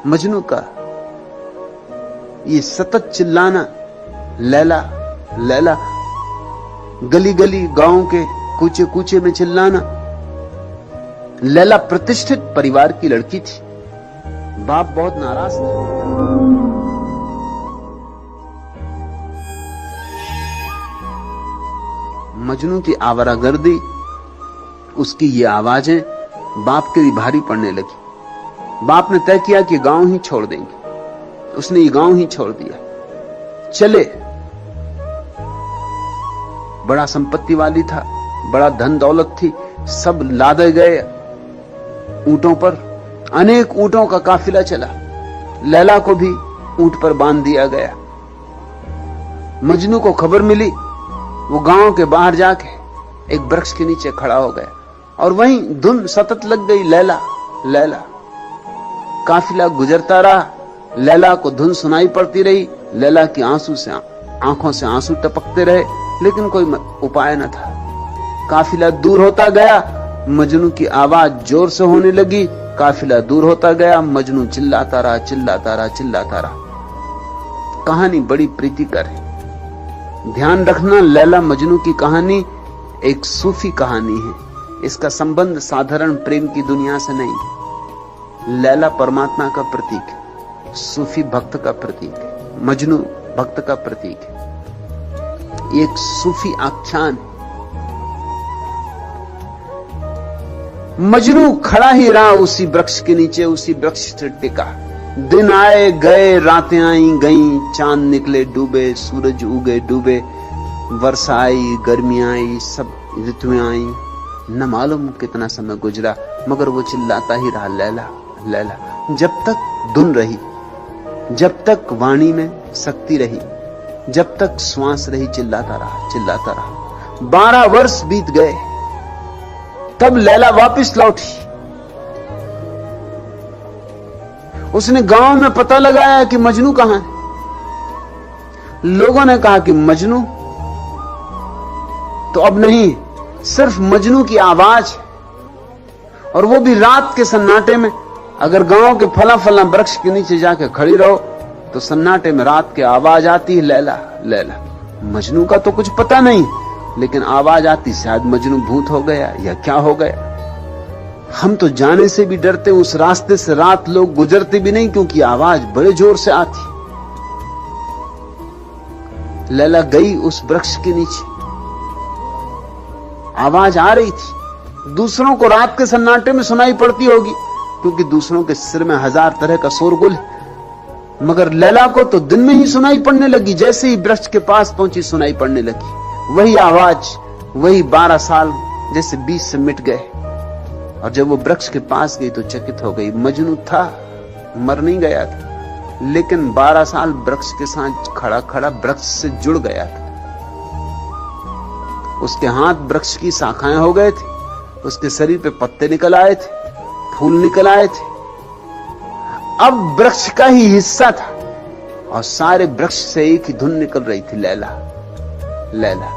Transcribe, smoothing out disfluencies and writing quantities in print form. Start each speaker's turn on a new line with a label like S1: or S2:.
S1: मजनू का ये सतत चिल्लाना, लैला लैला, गली गली गांव के कूचे कूचे में चिल्लाना। लैला प्रतिष्ठित परिवार की लड़की थी, बाप बहुत नाराज था। मजनू की आवारागर्दी, उसकी ये आवाजें बाप के लिए भारी पड़ने लगी। बाप ने तय किया कि गांव ही छोड़ देंगे। उसने ये गांव ही छोड़ दिया। चले, बड़ा संपत्ति वाली था, बड़ा धन दौलत थी, सब लादे गए ऊंटों पर। अनेक ऊंटों का काफिला चला। लैला को भी ऊंट पर बांध दिया गया। मजनू को खबर मिली, वो गांव के बाहर जाके एक वृक्ष के नीचे खड़ा हो गया और वहीं धुन सतत लग गई, लैला लैला। काफिला गुजरता रहा, लैला को धुन सुनाई पड़ती रही। लैला की आंखों से आंसू टपकते रहे, लेकिन कोई उपाय न था। काफिला दूर होता गया, मजनू की आवाज जोर से होने लगी। काफिला दूर होता गया, मजनू चिल्लाता रहा, चिल्लाता रहा, चिल्लाता रहा। कहानी बड़ी प्रीतिकर है। ध्यान रखना, लैला मजनू की कहानी एक सूफी कहानी है। इसका संबंध साधारण प्रेम की दुनिया से नहीं। लैला परमात्मा का प्रतीक है, सूफी भक्त का प्रतीक है, मजनू भक्त का प्रतीक है। एक सूफी आख्यान। मजनू खड़ा ही रहा उसी वृक्ष के नीचे, उसी वृक्ष से टिका। दिन आए गए, रातें आई गईं, चांद निकले डूबे, सूरज उगे डूबे, वर्षा आई, गर्मी आई, सब ऋतुएं आई। न मालूम कितना समय गुजरा, मगर वो चिल्लाता ही रहा, लैला लैला। जब तक धुन रही, जब तक वाणी में शक्ति रही, जब तक श्वास रही, चिल्लाता रहा, चिल्लाता रहा। 12 वर्ष बीत गए, तब लैला वापस लौटी। उसने गांव में पता लगाया कि मजनू कहां है। लोगों ने कहा कि मजनू तो अब नहीं, सिर्फ मजनू की आवाज, और वो भी रात के सन्नाटे में। अगर गांव के फला फला वृक्ष के नीचे जाके खड़ी रहो तो सन्नाटे में रात की आवाज आती है, लैला लैला। मजनू का तो कुछ पता नहीं, लेकिन आवाज आती, शायद मजनू भूत हो गया या क्या हो गया। हम तो जाने से भी डरते, उस रास्ते से रात लोग गुजरते भी नहीं, क्योंकि आवाज बड़े जोर से आती। लैला गई उस वृक्ष के नीचे, आवाज आ रही थी। दूसरों को रात के सन्नाटे में सुनाई पड़ती होगी, क्योंकि दूसरों के सिर में 1000 तरह का शोरगुल है, मगर लैला को तो दिन में ही सुनाई पड़ने लगी। जैसे ही वृक्ष के पास पहुंची, सुनाई पड़ने लगी वही आवाज, वही 12 साल जैसे 20 से मिट गए। और जब वो वृक्ष के पास गई तो चकित हो गई। मजनू था, मर नहीं गया था, लेकिन 12 साल वृक्ष के साथ खड़ा खड़ा वृक्ष से जुड़ गया था। उसके हाथ वृक्ष की शाखाएं हो गए थे, उसके शरीर पे पत्ते निकल आए थे, फूल निकल आए थे। अब वृक्ष का ही हिस्सा था और सारे वृक्ष से एक ही धुन निकल रही थी, लैला लैला।